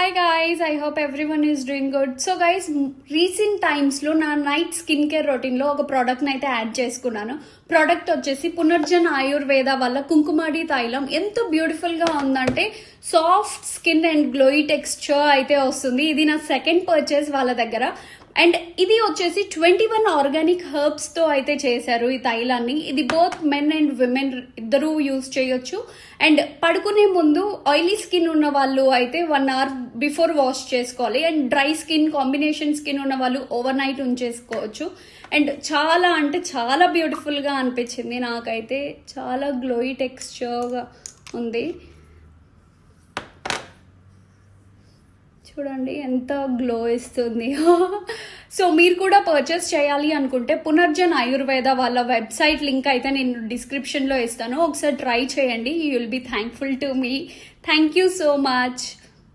Hi guys, I hope everyone is doing good. So guys, recent times లో నా night skin care routine లో ఒక product అయితే add చేసుకున్నాను. ప్రోడక్ట్ వచ్చేసి పునర్జన్ ఆయుర్వేద వల్ల కుంకుమాడి తైలం. ఎంత బ్యూటిఫుల్ గా ఉందంటే soft skin and glowy texture అయితే వస్తుంది. ఇది నా సెకండ్ పర్చేస్ వాళ్ళ దగ్గర. అండ్ ఇది వచ్చేసి 21 ఆర్గానిక్ హెర్బ్స్ తో అయితే చేశారు ఈ తైలాన్ని. ఇది బోత్ మెన్ అండ్ విమెన్ ఇద్దరూ యూజ్ చేయొచ్చు. అండ్ పడుకునే ముందు ఆయిలీ స్కిన్ ఉన్న వాళ్ళు అయితే 1 అవర్ బిఫోర్ వాష్ చేసుకోవాలి. And dry skin combination skin ఉన్న వాళ్ళు ఓవర్ నైట్ ఉంచేసుకోవచ్చు. అండ్ చాలా అంటే చాలా బ్యూటిఫుల్ గా అనిపించింది నాకైతే. చాలా గ్లోయి టెక్స్చర్గా ఉంది. చూడండి ఎంత గ్లో ఇస్తుంది. సో మీరు కూడా పర్చేస్ చేయాలి అనుకుంటే పునర్జన్ ఆయుర్వేద వాళ్ళ వెబ్సైట్ లింక్ అయితే నేను డిస్క్రిప్షన్లో ఇస్తాను. ఒకసారి ట్రై చేయండి. You will be thankful to me. Thank you so much.